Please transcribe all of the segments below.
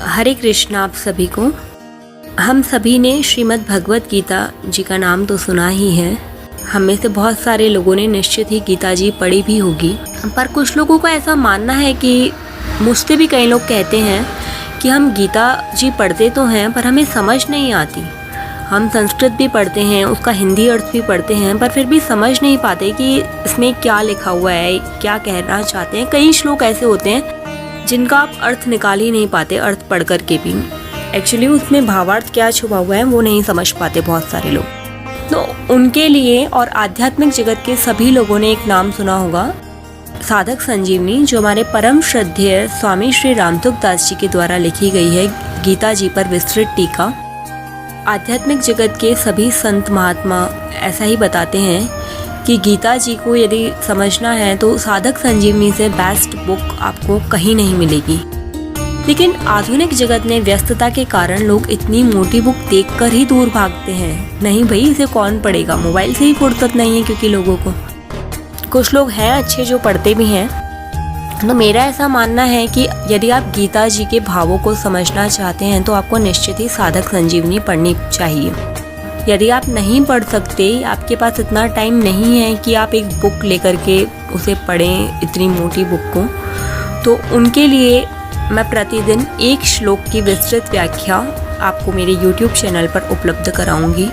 हरे कृष्ण आप सभी को। हम सभी ने श्रीमद् भगवत गीता जी का नाम तो सुना ही है। हम में से बहुत सारे लोगों ने निश्चित ही गीता जी पढ़ी भी होगी, पर कुछ लोगों का ऐसा मानना है कि मुझसे भी कई लोग कहते हैं कि हम गीता जी पढ़ते तो हैं पर हमें समझ नहीं आती। हम संस्कृत भी पढ़ते हैं, उसका हिंदी अर्थ भी पढ़ते हैं, पर फिर भी समझ नहीं पाते कि इसमें क्या लिखा हुआ है, क्या कहना चाहते हैं। कई श्लोक ऐसे होते हैं जिनका आप अर्थ निकाल ही नहीं पाते, अर्थ पढ़ कर के भी एक्चुअली उसमें भावार्थ क्या छुपा हुआ है वो नहीं समझ पाते बहुत सारे लोग। तो उनके लिए और आध्यात्मिक जगत के सभी लोगों ने एक नाम सुना होगा, साधक संजीवनी, जो हमारे परम श्रद्धेय स्वामी श्री रामतुक दास जी के द्वारा लिखी गई है गीता जी पर विस्तृत टीका। आध्यात्मिक जगत के सभी संत महात्मा ऐसा ही बताते हैं कि गीता जी को यदि समझना है तो साधक संजीवनी से बेस्ट बुक आपको कहीं नहीं मिलेगी। लेकिन आधुनिक जगत में व्यस्तता के कारण लोग इतनी मोटी बुक देखकर ही दूर भागते हैं। नहीं भाई, इसे कौन पढ़ेगा, मोबाइल से ही फुर्सत नहीं है क्योंकि लोगों को। कुछ लोग हैं अच्छे जो पढ़ते भी हैं। तो मेरा ऐसा मानना है कि यदि आप गीता जी के भावों को समझना चाहते हैं तो आपको निश्चित ही साधक संजीवनी पढ़नी चाहिए। यदि आप नहीं पढ़ सकते, आपके पास इतना टाइम नहीं है कि आप एक बुक लेकर के उसे पढ़ें, इतनी मोटी बुक को, तो उनके लिए मैं प्रतिदिन एक श्लोक की विस्तृत व्याख्या आपको मेरे YouTube चैनल पर उपलब्ध कराऊंगी।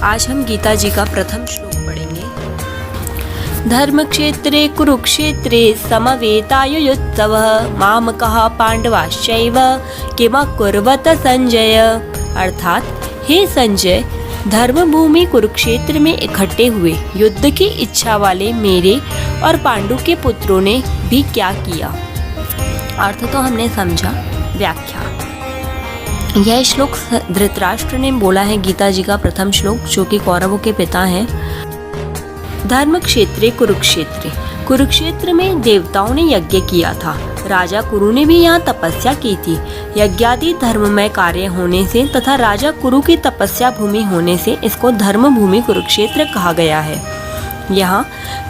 आज हम गीता जी का प्रथम श्लोक पढ़ेंगे। धर्म क्षेत्रे कुरुक्षेत्रे समवेतायुयुत्सवः मामकः पांडवाश्चैव किमकुर्वत संजय। अर्थात, हे संजय, धर्म भूमि कुरुक्षेत्र में इकट्ठे हुए युद्ध की इच्छा वाले मेरे और पांडु के पुत्रों ने भी क्या किया। अर्थ तो हमने समझा, व्याख्या। यह श्लोक धृतराष्ट्र ने बोला है, गीता जी का प्रथम श्लोक, जो कि कौरवों के पिता हैं। धर्म क्षेत्रे कुरुक्षेत्रे, कुरुक्षेत्र में देवताओं ने यज्ञ किया था। राजा कुरु ने भी यहाँ तपस्या की थी। यज्ञादि धर्ममय कार्य होने से तथा राजा कुरु की तपस्या भूमि होने से इसको धर्म भूमि कुरुक्षेत्र कहा गया है। यहाँ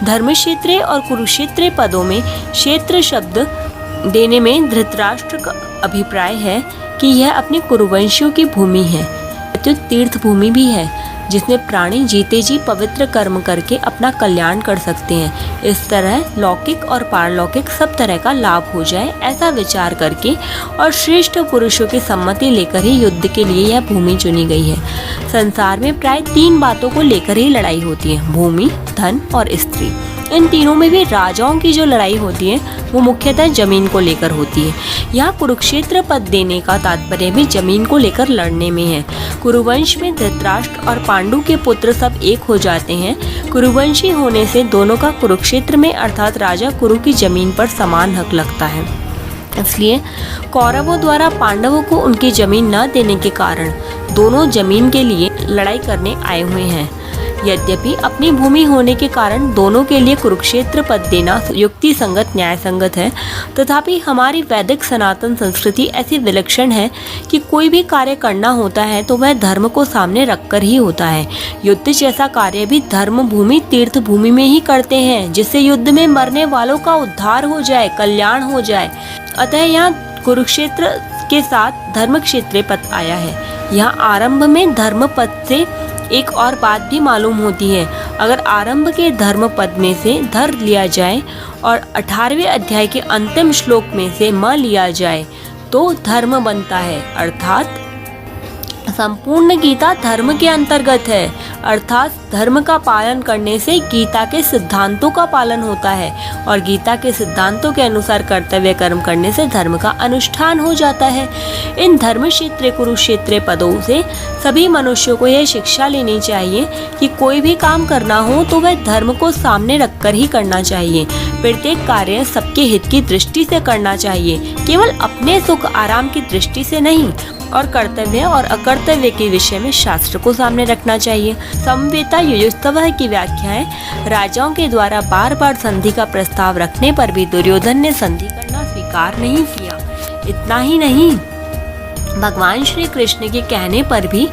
धर्म क्षेत्र और कुरुक्षेत्र पदों में क्षेत्र शब्द देने में धृतराष्ट्र का अभिप्राय है कि यह अपने कुरुवंशियों की भूमि है, तो तीर्थ भूमि भी है, जिसमें प्राणी जीते जी पवित्र कर्म करके अपना कल्याण कर सकते हैं। इस तरह लौकिक और पारलौकिक सब तरह का लाभ हो जाए, ऐसा विचार करके और श्रेष्ठ पुरुषों की सम्मति लेकर ही युद्ध के लिए यह भूमि चुनी गई है। संसार में प्राय 3 बातों को लेकर ही लड़ाई होती है, भूमि, धन और स्त्री। इन तीनों में भी राजाओं की जो लड़ाई होती है वो मुख्यतः जमीन को लेकर होती है। यहाँ कुरुक्षेत्र पद देने का तात्पर्य भी जमीन को लेकर लड़ने में है। कुरुवंश में धृतराष्ट्र और पांडु के पुत्र सब एक हो जाते हैं। कुरुवंशी होने से दोनों का कुरुक्षेत्र में अर्थात राजा कुरु की जमीन पर समान हक लगता है। इसलिए कौरवों द्वारा पांडवों को उनकी जमीन न देने के कारण दोनों जमीन के लिए लड़ाई करने आए हुए हैं। यद्यपि अपनी भूमि होने के कारण दोनों के लिए कुरुक्षेत्र पद देना युक्ति संगत, न्याय संगत है, तथापि हमारी वैदिक सनातन संस्कृति ऐसी विलक्षण है कि कोई भी कार्य करना होता है तो वह धर्म को सामने रखकर ही होता है। युद्ध जैसा कार्य भी धर्म भूमि, तीर्थ भूमि में ही करते हैं, जिससे युद्ध में मरने वालों का उद्धार हो जाए, कल्याण हो जाए। अतः यहाँ कुरुक्षेत्र के साथ धर्म क्षेत्र पद आया है। यहाँ आरंभ में धर्म पद से एक और बात भी मालूम होती है। अगर आरंभ के धर्म पद में से धर लिया जाए और 18वें अध्याय के अंतिम श्लोक में से म लिया जाए तो धर्म बनता है। अर्थात संपूर्ण गीता धर्म के अंतर्गत है। अर्थात धर्म का पालन करने से गीता के सिद्धांतों का पालन होता है और गीता के सिद्धांतों के अनुसार कर्तव्य कर्म करने से धर्म का अनुष्ठान हो जाता है। इन धर्म क्षेत्र कुरुक्षेत्र पदों से सभी मनुष्यों को यह शिक्षा लेनी चाहिए कि कोई भी काम करना हो तो वह धर्म को सामने रखकर ही करना चाहिए। प्रत्येक कार्य सबके हित की दृष्टि से करना चाहिए, केवल अपने सुख आराम की दृष्टि से नहीं। और कर्तव्य और अकर्तव्य के विषय में शास्त्र को सामने रखना चाहिए। समवेता युयुत्सवः की व्याख्या है, राजाओं के द्वारा बार बार संधि का प्रस्ताव रखने पर भी दुर्योधन ने संधि करना स्वीकार नहीं किया। इतना ही नहीं, भगवान श्री कृष्ण के कहने पर भी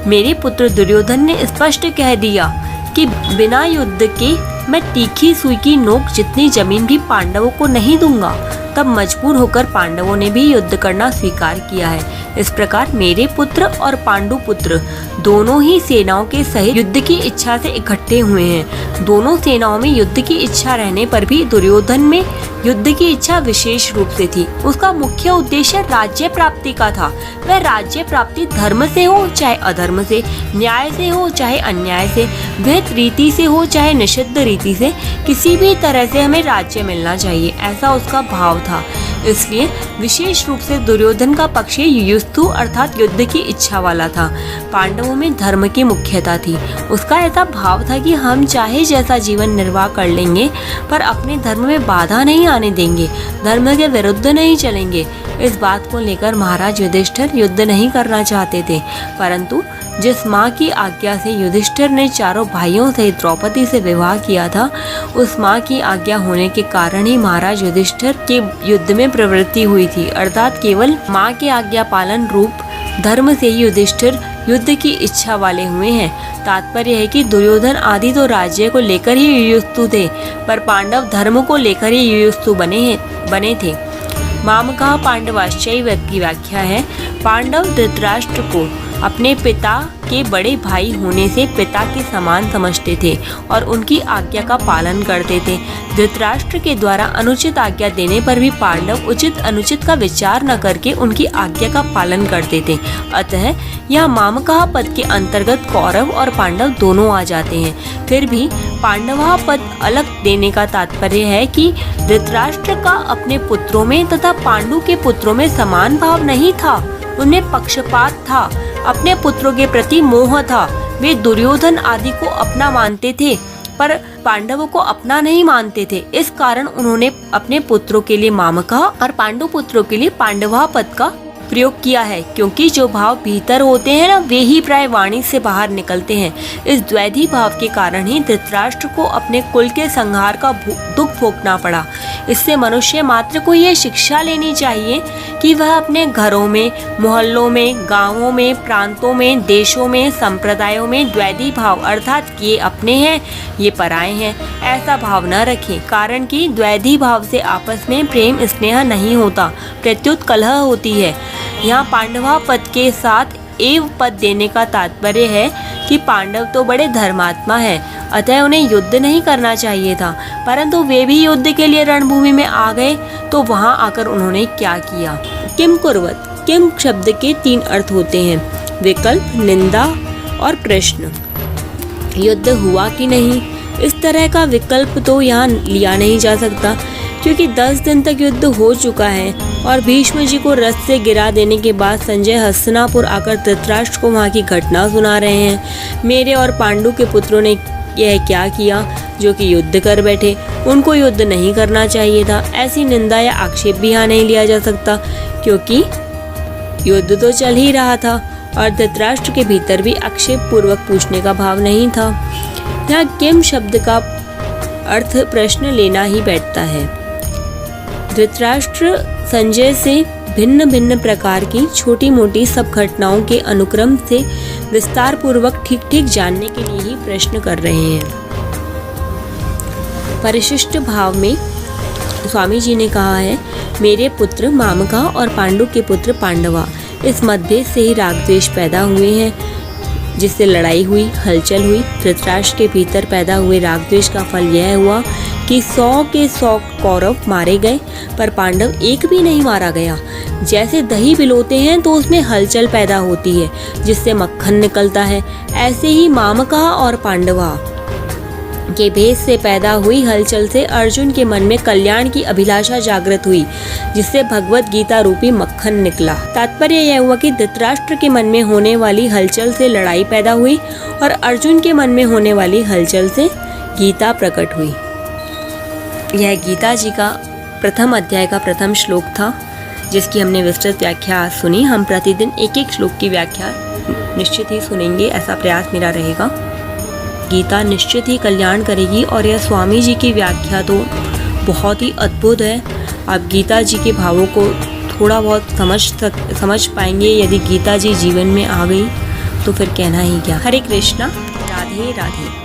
मेरे पुत्र दुर्योधन ने स्पष्ट कह दिया कि बिना युद्ध के मैं तीखी सुई की नोक जितनी जमीन भी पांडवों को नहीं दूंगा। तब मजबूर होकर पांडवों ने भी युद्ध करना स्वीकार किया है। इस प्रकार मेरे पुत्र और पांडु पुत्र दोनों ही सेनाओं के सहित युद्ध की इच्छा से इकट्ठे हुए हैं। दोनों सेनाओं में युद्ध की इच्छा रहने पर भी दुर्योधन में युद्ध की इच्छा विशेष रूप से थी। उसका मुख्य उद्देश्य राज्य प्राप्ति का था। वह राज्य प्राप्ति धर्म से हो चाहे अधर्म से, न्याय से हो चाहे अन्याय से, विहित रीति से हो चाहे निषिद्ध रीति से, किसी भी तरह से हमें राज्य मिलना चाहिए, ऐसा उसका भाव था। इसलिए विशेष रूप से दुर्योधन का पक्ष युयुत्सु अर्थात युद्ध की इच्छा वाला था। पांडवों में धर्म की मुख्यता थी। उसका ऐसा भाव था कि हम चाहे जैसा जीवन निर्वाह कर लेंगे पर अपने धर्म में बाधा नहीं आने देंगे, धर्म के विरुद्ध नहीं चलेंगे। इस बात को लेकर महाराज युधिष्ठिर युद्ध नहीं करना चाहते थे, परंतु जिस माँ की आज्ञा से युधिष्ठिर ने चारों भाइयों सहित द्रौपदी से विवाह किया था, उस माँ की आज्ञा होने के कारण ही महाराज युधिष्ठिर के युद्ध में प्रवृत्ति हुई थी। अर्थात केवल माँ के आज्ञा पालन रूप धर्म से ही युधिष्ठिर युद्ध की इच्छा वाले हुए हैं। तात्पर्य है कि दुर्योधन आदि तो राज्य को लेकर ही युयुत्सु थे, पर पांडव धर्म को लेकर ही युयुत्सु बने थे। मामकः पांडवाश्चैव की व्याख्या है, पांडव धृतराष्ट्र को अपने पिता के बड़े भाई होने से पिता के समान समझते थे और उनकी आज्ञा का पालन करते थे। धृतराष्ट्र के द्वारा अनुचित आज्ञा देने पर भी पांडव उचित अनुचित का विचार न करके उनकी आज्ञा का पालन करते थे। अतः यह मामकः पद के अंतर्गत कौरव और पांडव दोनों आ जाते हैं। फिर भी पांडवा पद अलग देने का तात्पर्य है कि धृतराष्ट्र का अपने पुत्रों में तथा पांडु के पुत्रों में समान भाव नहीं था, उनमें पक्षपात था, अपने पुत्रों के प्रति मोह था। वे दुर्योधन आदि को अपना मानते थे पर पांडवों को अपना नहीं मानते थे। इस कारण उन्होंने अपने पुत्रों के लिए मामकः और पांडु पुत्रों के लिए पांडवा पद का प्रयोग किया है, क्योंकि जो भाव भीतर होते हैं ना, वे ही प्राय वाणी से बाहर निकलते हैं। इस द्वैधी भाव के कारण ही धृतराष्ट्र को अपने कुल के संहार का दुख भोगना पड़ा। इससे मनुष्य मात्र को ये शिक्षा लेनी चाहिए कि वह अपने घरों में, मोहल्लों में, गांवों में, प्रांतों में, देशों में, संप्रदायों में द्वैधी भाव अर्थात ये अपने हैं ये पराये हैं ऐसा भाव न रखें। कारण कि द्वैधी भाव से आपस में प्रेम स्नेह नहीं होता, प्रत्युत कलह होती है। यहाँ पांडवा पद के साथ एव पद देने का तात्पर्य है कि पांडव तो बड़े धर्मात्मा हैं, अतः उन्हें युद्ध नहीं करना चाहिए था, परंतु वे भी युद्ध के लिए रणभूमि में आ गए तो वहां आकर उन्होंने क्या किया। किम कुर्वत, किम शब्द के 3 अर्थ होते हैं, विकल्प, निंदा और प्रश्न। युद्ध हुआ कि नहीं, इस तरह का विकल्प तो यहाँ लिया नहीं जा सकता, क्योंकि 10 दिन तक युद्ध हो चुका है और भीष्म जी को रथ से गिरा देने के बाद संजय हस्तिनापुर आकर धृतराष्ट्र को वहाँ की घटना सुना रहे हैं। मेरे और पांडु के पुत्रों ने यह क्या किया जो कि युद्ध कर बैठे, उनको युद्ध नहीं करना चाहिए था। ऐसी निंदा या आक्षेप भी यहाँ नहीं लिया जा सकता, क्योंकि युद्ध तो चल ही रहा था और धृतराष्ट्र के भीतर भी आक्षेप पूर्वक पूछने का भाव नहीं था। यहाँ किम शब्द का अर्थ प्रश्न लेना ही बैठता है। धृतराष्ट्र संजय से भिन्न भिन्न प्रकार की छोटी मोटी सब घटनाओं के अनुक्रम से विस्तार पूर्वक ठीक ठीक जानने के लिए ही प्रश्न कर रहे हैं। परिशिष्ट भाव में स्वामी जी ने कहा है, मेरे पुत्र मामका और पांडु के पुत्र पांडवा, इस मतभेद से ही राग द्वेष पैदा हुए हैं, जिससे लड़ाई हुई, हलचल हुई। धृतराष्ट्र के भीतर पैदा हुए राग द्वेष का फल यह हुआ कि 100 के 100 कौरव मारे गए, पर पांडव एक भी नहीं मारा गया। जैसे दही बिलोते हैं तो उसमें हलचल पैदा होती है जिससे मक्खन निकलता है, ऐसे ही मामका और पांडवा के भेद से पैदा हुई हलचल से अर्जुन के मन में कल्याण की अभिलाषा जागृत हुई, जिससे भगवत गीता रूपी मक्खन निकला। तात्पर्य यह हुआ कि धृतराष्ट्र के मन में होने वाली हलचल से लड़ाई पैदा हुई और अर्जुन के मन में होने वाली हलचल से गीता प्रकट हुई। यह गीता जी का प्रथम अध्याय का प्रथम श्लोक था, जिसकी हमने विस्तृत व्याख्या सुनी। हम प्रतिदिन एक एक श्लोक की व्याख्या निश्चित ही सुनेंगे, ऐसा प्रयास मेरा रहेगा। गीता निश्चित ही कल्याण करेगी और यह स्वामी जी की व्याख्या तो बहुत ही अद्भुत है। आप गीता जी के भावों को थोड़ा बहुत समझ पाएंगे। यदि गीता जी जीवन में आ गई तो फिर कहना ही क्या। हरे कृष्णा, राधे राधे।